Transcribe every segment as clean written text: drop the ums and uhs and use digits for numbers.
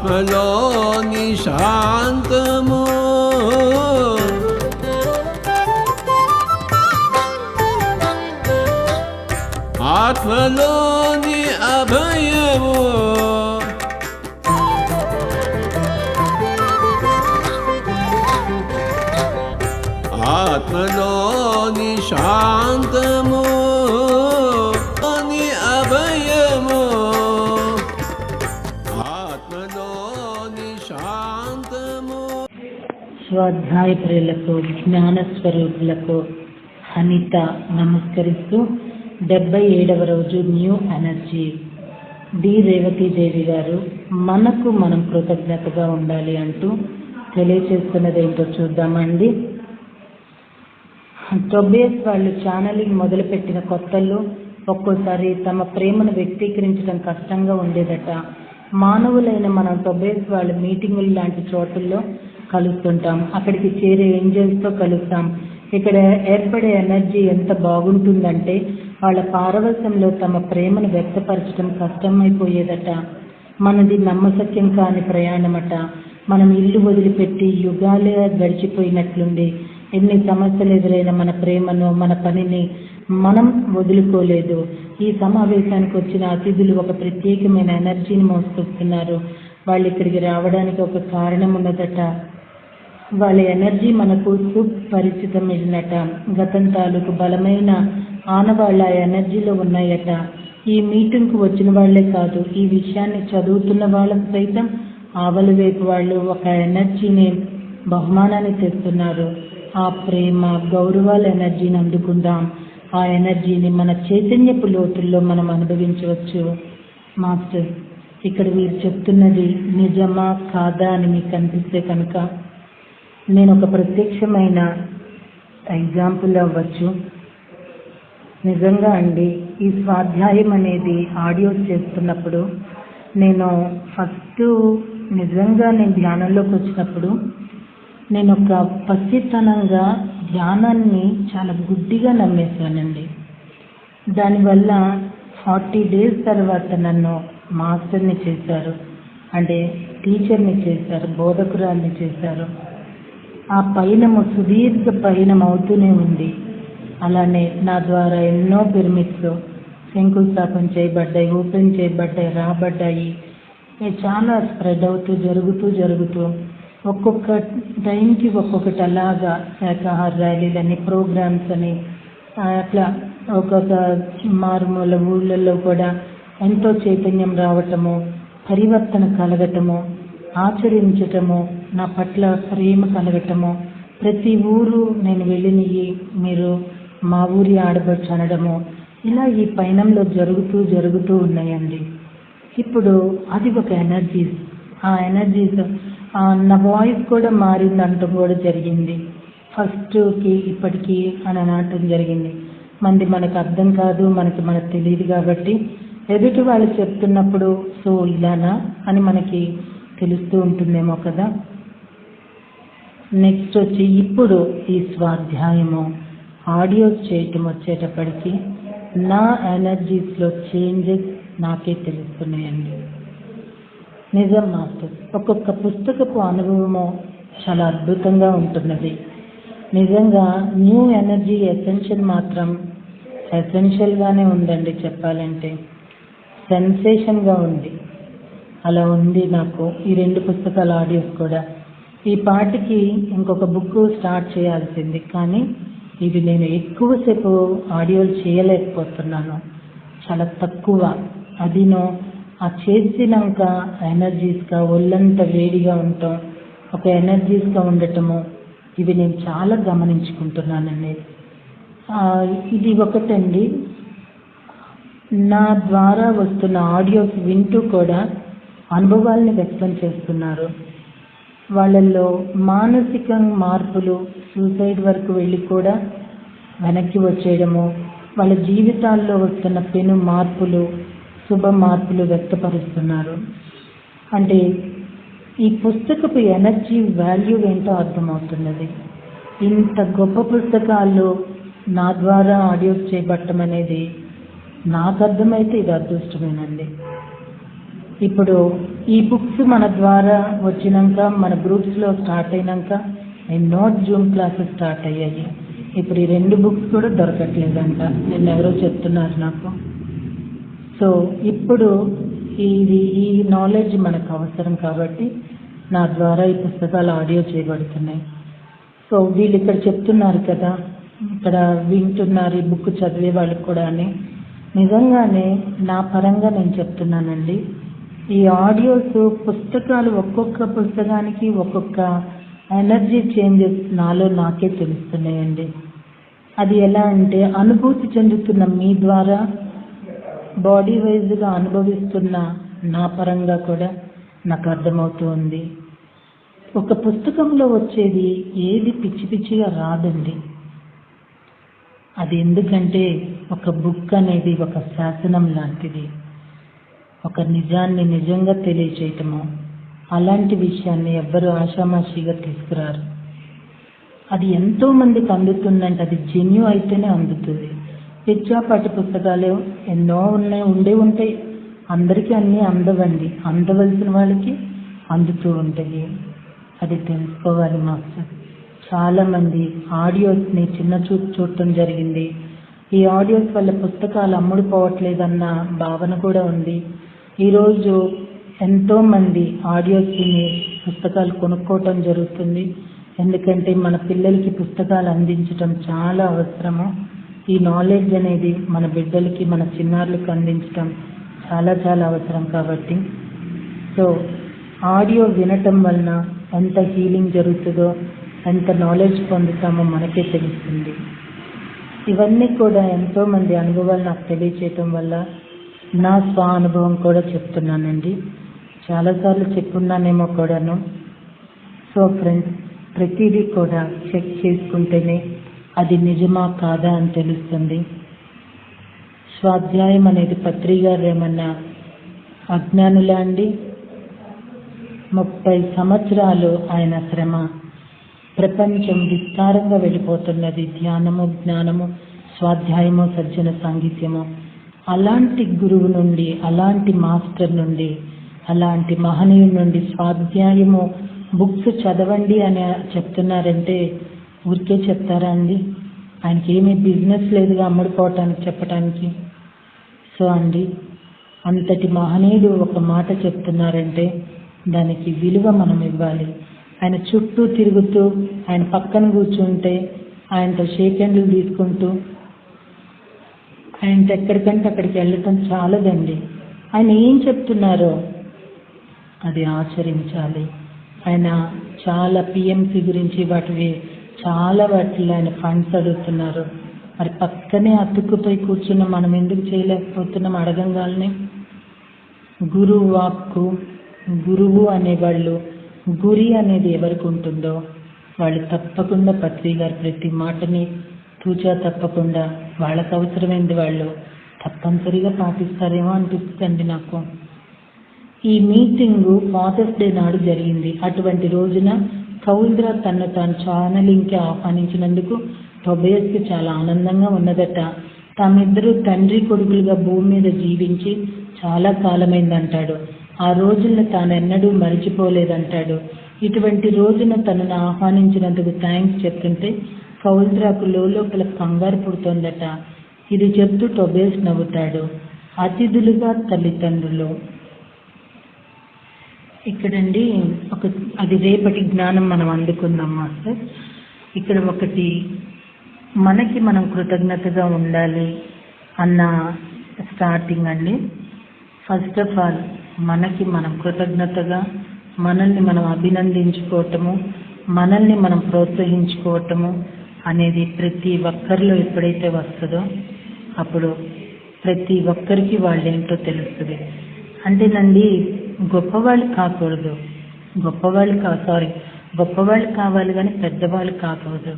ఆత్మలోని శాంతము ఆత్మలోని అభయము ఆత్మలోని శాంతము అని అభయము ఆత్మలోని శాంతము. స్వాధ్యాయ ప్రియులకు జ్ఞాన స్వరూపులకు అనిత నమస్కరిస్తూ 77వ రోజు న్యూ ఎనర్జీ డి రేవతీదేవి గారు మనకు మనం కృతజ్ఞతగా ఉండాలి అంటూ తెలియచేస్తున్నది ఏంటో చూద్దామండి. టొబేస్ వాళ్ళు ఛానలింగ్ మొదలుపెట్టిన కొత్తల్లో ఒక్కోసారి తమ ప్రేమను వ్యక్తీకరించడం కష్టంగా ఉండేదట. మానవులైన మనం టొబేస్ వాళ్ళ మీటింగులు లాంటి చోటుల్లో కలుస్తుంటాం. అక్కడికి చేరే ఏంజల్స్తో కలుస్తాం. ఇక్కడ ఏర్పడే ఎనర్జీ ఎంత బాగుంటుందంటే వాళ్ళ పారవశ్యంలో తమ ప్రేమను వ్యక్తపరచడం కష్టమైపోయేదట. మనది నమ్మశక్యం కాని ప్రయాణమట. మనం ఇల్లు వదిలిపెట్టి యుగాలే గడిచిపోయినట్లుండి ఎన్ని సమస్యలు ఎదురైన మన ప్రేమను మన పనిని మనం వదులుకోలేదు. ఈ సమావేశానికి వచ్చిన అతిథులు ఒక ప్రత్యేకమైన ఎనర్జీని మోసుకొస్తున్నారు. వాళ్ళు ఇక్కడికి రావడానికి ఒక కారణం ఉన్నదట. వాళ్ళ ఎనర్జీ మనకు సుపరిచితమైనట. గతం తాలూకు బలమైన ఆనవాళ్ళ ఎనర్జీలో ఉన్నాయట. ఈ మీటింగ్కు వచ్చిన వాళ్లే కాదు, ఈ విషయాన్ని చదువుతున్న వాళ్ళకు సైతం ఆవల వైపు వాళ్ళు ఒక ఎనర్జీని బహుమానాన్ని తెస్తున్నారు. ఆ ప్రేమ గౌరవాల ఎనర్జీని అందుకుందాం. ఆ ఎనర్జీని మన చైతన్యపు లోతుల్లో మనం అనుభవించవచ్చు. మాస్టర్, ఇక్కడ వీరు చెప్తున్నది నిజమా కాదా అని మీకు అనిపిస్తే కనుక నేను ఒక ప్రత్యక్షమైన ఎగ్జాంపుల్ అవ్వచ్చు. నిజంగా అండి, ఈ స్వాధ్యాయం అనేది ఆడియోస్ చేస్తున్నప్పుడు నేను నిజంగా నేను ధ్యానంలోకి వచ్చినప్పుడు నేను ఒక పసితనంగా ధ్యానాన్ని చాలా గుడ్డిగా నమ్మేశానండి. దానివల్ల 40 days తర్వాత నన్ను మాస్టర్ని చేశారు, అంటే టీచర్ని చేశారు, బోధకురాల్ని చేశారు. ఆ పయనము సుదీర్ఘ పయనం అవుతూనే ఉంది. అలానే నా ద్వారా ఎన్నో పిరమిడ్స్ శంకుస్థాపన చేయబడ్డాయి, ఓపెన్ చేయబడ్డాయి, రాబడ్డాయి. చాలా స్ప్రెడ్ అవుతూ జరుగుతూ ఒక్కొక్క టైంకి ఒక్కొక్కటి అలాగా శాఖాహార ర్యాలీలని, ప్రోగ్రామ్స్ అని, అట్లా ఒక్కొక్క మారుమూల ఊళ్ళల్లో కూడా ఎంతో చైతన్యం రావటము, పరివర్తన కలగటము, ఆచరించటము, నా పట్ల ప్రేమ కలగటము, ప్రతి ఊరు నేను వెళ్ళినవి మీరు మా ఊరి ఆడబడుచు అనడము, ఇలా ఈ పయనంలో జరుగుతూ ఉన్నాయండి. ఇప్పుడు అది ఒక ఎనర్జీస్. ఆ ఎనర్జీస్ నా వాయిస్ కూడా మారిందంటూ కూడా జరిగింది. ఫస్ట్కి ఇప్పటికీ అని అనటం జరిగింది. మనకు అర్థం కాదు, మనకు తెలియదు కాబట్టి ఎదుటి వాళ్ళు చెప్తున్నప్పుడు సో ఇలానా అని మనకి తెలుస్తూ ఉంటుందేమో కదా. నెక్స్ట్ వచ్చి ఇప్పుడు ఈ స్వాధ్యాయము ఆడియోస్ చేయటం వచ్చేటప్పటికి నా ఎనర్జీస్లో చేంజెస్ నాకే తెలుస్తున్నాయండి. నిజం మాస్టర్, ఒక్కొక్క పుస్తకపు అనుభవము చాలా అద్భుతంగా ఉంటున్నది. నిజంగా న్యూ ఎనర్జీ ఎసెన్షియల్ మాత్రం ఎసెన్షియల్గానే ఉందండి. చెప్పాలంటే సెన్సేషన్గా ఉంది. అలా ఉంది నాకు ఈ 2 పుస్తకాల ఆడియోస్ కూడా. ఈ పాటికి ఇంకొక బుక్ స్టార్ట్ చేయాల్సింది, కానీ ఇది నేను ఎక్కువసేపు ఆడియోలు చేయలేకపోతున్నాను. చాలా తక్కువ. అదినో ఆ చేసినాక ఎనర్జీస్గా ఒళ్ళంతా వేడిగా ఉండటం, ఒక ఎనర్జీస్గా ఉండటము, ఇవి నేను చాలా గమనించుకుంటున్నానండి. ఇది ఒకటండి. నా ద్వారా వస్తున్న ఆడియోస్ వింటూ కూడా అనుభవాల్ని వ్యక్తం చేస్తున్నారు. వాళ్ళల్లో మానసిక మార్పులు, సూసైడ్ వరకు వెళ్ళి కూడా వెనక్కి వచ్చేయడము, వాళ్ళ జీవితాల్లో వస్తున్న పెను మార్పులు, శుభ మార్పులు వ్యక్తపరుస్తున్నారు. అంటే ఈ పుస్తకపు ఎనర్జీ వాల్యూ ఏంటో అర్థమవుతున్నది. ఇంత గొప్ప పుస్తకాలు నా ద్వారా ఆడియోస్ చేయబట్టం అనేది నాకు అర్థమైతే ఇది అదృష్టమేనండి. ఇప్పుడు ఈ బుక్స్ మన ద్వారా వచ్చినాక మన గ్రూప్స్లో స్టార్ట్ అయినాక ఎన్నో జూమ్ క్లాసెస్ స్టార్ట్ అయ్యాయి. ఇప్పుడు ఈ 2 బుక్స్ కూడా దొరకట్లేదంట, నిన్న ఎవరో చెప్తున్నారు నాకు. సో ఇప్పుడు ఈ నాలెడ్జ్ మనకు అవసరం కాబట్టి నా ద్వారా ఈ పుస్తకాలు ఆడియో చేయబడుతున్నాయి. సో వీళ్ళు ఇక్కడ చెప్తున్నారు కదా, ఇక్కడ వింటున్నారు ఈ బుక్ చదివే వాళ్ళకి కూడా అని. నిజంగానే నా పరంగా నేను చెప్తున్నానండి, ఈ ఆడియోస్ పుస్తకాలు ఒక్కొక్క పుస్తకానికి ఒక్కొక్క ఎనర్జీ చేంజెస్ నాకే తెలుస్తున్నాయండి. అది ఎలా అంటే అనుభూతి చెందుతున్న మీ ద్వారా బాడీ వైజ్గా అనుభవిస్తున్న నా పరంగా కూడా నాకు అర్థమవుతూ ఉంది. ఒక పుస్తకంలో వచ్చేది ఏది పిచ్చి పిచ్చిగా రాదండి. అది ఎందుకంటే ఒక బుక్ అనేది ఒక శాసనం లాంటిది, ఒక నిజాన్ని నిజంగా తెలియచేయటము. అలాంటి విషయాన్ని ఎవ్వరూ ఆషామాషిగా తీసుకురారు. అది ఎంతో మందికి అందుతుందంటే అది జెన్యూ అయితేనే అందుతుంది. పిచ్చాపాటి పుస్తకాలు ఎన్నో ఉంటాయి, అందరికీ అన్నీ అందవండి. అందవలసిన వాళ్ళకి అందుతూ ఉంటాయి. అది తెలుసుకోవాలి మాస్టర్. చాలామంది ఆడియోస్ని చిన్న చూపు చూడటం జరిగింది. ఈ ఆడియోస్ వల్ల పుస్తకాలు అమ్ముడుపోవట్లేదన్న భావన కూడా ఉంది. ఈరోజు ఎంతోమంది ఆడియోస్ని పుస్తకాలు కొనుక్కోవటం జరుగుతుంది. ఎందుకంటే మన పిల్లలకి పుస్తకాలు అందించడం చాలా అవసరము. ఈ నాలెడ్జ్ అనేది మన బిడ్డలకి, మన చిన్నారులకు అందించడం చాలా చాలా అవసరం కాబట్టి. సో ఆడియో వినటం వలన ఎంత హీలింగ్ జరుగుతుందో, ఎంత నాలెడ్జ్ పొందుతామో మనకే తెలుస్తుంది. ఇవన్నీ కూడా ఎంతోమంది అనుభవాలు నాకు తెలియచేయటం వల్ల నా స్వ అనుభవం కూడా చెప్తున్నానండి. చాలాసార్లు చెప్పున్నానేమో కూడాను. సో ఫ్రెండ్స్, ప్రతిదీ కూడా చెక్ చేసుకుంటేనే అది నిజమా కాదా అని తెలుస్తుంది. స్వాధ్యాయం అనేది పత్రి గారు ఏమన్నా అజ్ఞానులా అండి? 30 సంవత్సరాలు ఆయన శ్రమ, ప్రపంచం విస్తారంగా వెళ్ళిపోతున్నది. ధ్యానము, జ్ఞానము, స్వాధ్యాయము, సజ్జన సాంగత్యము. అలాంటి గురువు నుండి, అలాంటి మాస్టర్ నుండి, అలాంటి మహనీయుడి నుండి స్వాధ్యాయము బుక్స్ చదవండి అని చెప్తున్నారంటే ఊరికే చెప్తారా అండి? ఆయనకి ఏమీ బిజినెస్ లేదుగా అమ్ముడుపోవటానికి చెప్పటానికి. సో అండి, అంతటి మహనీయుడు ఒక మాట చెప్తున్నారంటే దానికి విలువ మనం ఇవ్వాలి. ఆయన చుట్టూ తిరుగుతూ, ఆయన పక్కన కూర్చుంటే, ఆయనతో షేక్ హ్యాండ్లు తీసుకుంటూ ఆయనతో ఎక్కడికంటే అక్కడికి వెళ్ళటం చాలదండి. ఆయన ఏం చెప్తున్నారో అది ఆచరించాలి. ఆయన చాలా పిఎంసి గురించి వాటివి వాటిలో ఆయన ఫండ్స్ అడుగుతున్నారు. మరి పక్కనే అతుక్కుపోయి కూర్చున్న మనం ఎందుకు చేయలేకపోతున్నాం అడగంగానే? గురువు వాక్కు, గురువు అనేవాళ్ళు, గురి అనేది ఎవరికి ఉంటుందో వాళ్ళు తప్పకుండా పత్రి గారు ప్రతి మాటని తూచా తప్పకుండా వాళ్ళకు అవసరమైంది వాళ్ళు తప్పనిసరిగా పాటిస్తారేమో అనిపిస్తుంది నాకు. ఈ మీటింగ్ ఫాదర్స్ డే నాడు జరిగింది. అటువంటి రోజున కౌల్ద్రా తను ఛానలింగ్కి ఆహ్వానించినందుకు టొబేస్కి చాలా ఆనందంగా ఉన్నదట. తామిద్దరూ తండ్రి కొడుకులుగా భూమి మీద జీవించి చాలా కాలమైందంటాడు. ఆ రోజులను తానెన్నడూ మరిచిపోలేదంటాడు. ఇటువంటి రోజున తనను ఆహ్వానించినందుకు థ్యాంక్స్ చెప్తుంటే కౌల్ద్రాకు లోపల కంగారు పుడుతోందట. ఇది చెప్తూ టొబేస్ నవ్వుతాడు. అతిథులుగా తల్లిదండ్రులు. ఇక్కడండి అది రేపటి జ్ఞానం మనం అందుకుందాం మాస్టర్. ఇక్కడ ఒకటి మనకి మనం కృతజ్ఞతగా ఉండాలి అన్న స్టార్టింగ్ అండి. ఫస్ట్ ఆఫ్ ఆల్ మనకి మనం కృతజ్ఞతగా మనల్ని మనం అభినందించుకోవటము, మనల్ని మనం ప్రోత్సహించుకోవటము అనేది ప్రతి ఒక్కరిలో ఎప్పుడైతే వస్తుందో అప్పుడు ప్రతి ఒక్కరికి వాళ్ళేంటో తెలుస్తుంది. అంటేనండి గొప్పవాళ్ళు కాకూడదు, గొప్పవాళ్ళు కావాలి కానీ పెద్దవాళ్ళు కాకూడదు.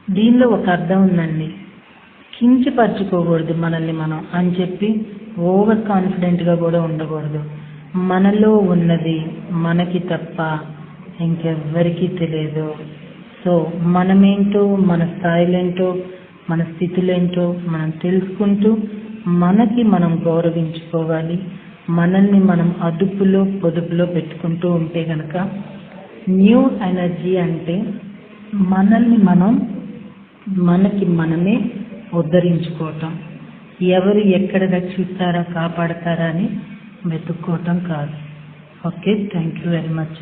దీనిలో ఒక అర్థం ఉందండి. కించపరచుకోకూడదు మనల్ని మనం అని చెప్పి ఓవర్ కాన్ఫిడెంట్గా కూడా ఉండకూడదు. మనలో ఉన్నది మనకి తప్ప ఇంకెవ్వరికీ తెలియదు. సో మనమేంటో, మన స్థాయిలేంటో, మన స్థితులేంటో మనం తెలుసుకుంటూ మనకి మనం గౌరవించుకోవాలి. మనల్ని మనం అదుపులో పొదుపులో పెట్టుకుంటూ ఉంటే గనక న్యూ ఎనర్జీ అంటే మనకి మనమే ఉద్ధరించుకోవటం, ఎవరు ఎక్కడ రక్షిస్తారా కాపాడతారా అని వెతుక్కోవటం కాదు. Okay, thank you very much.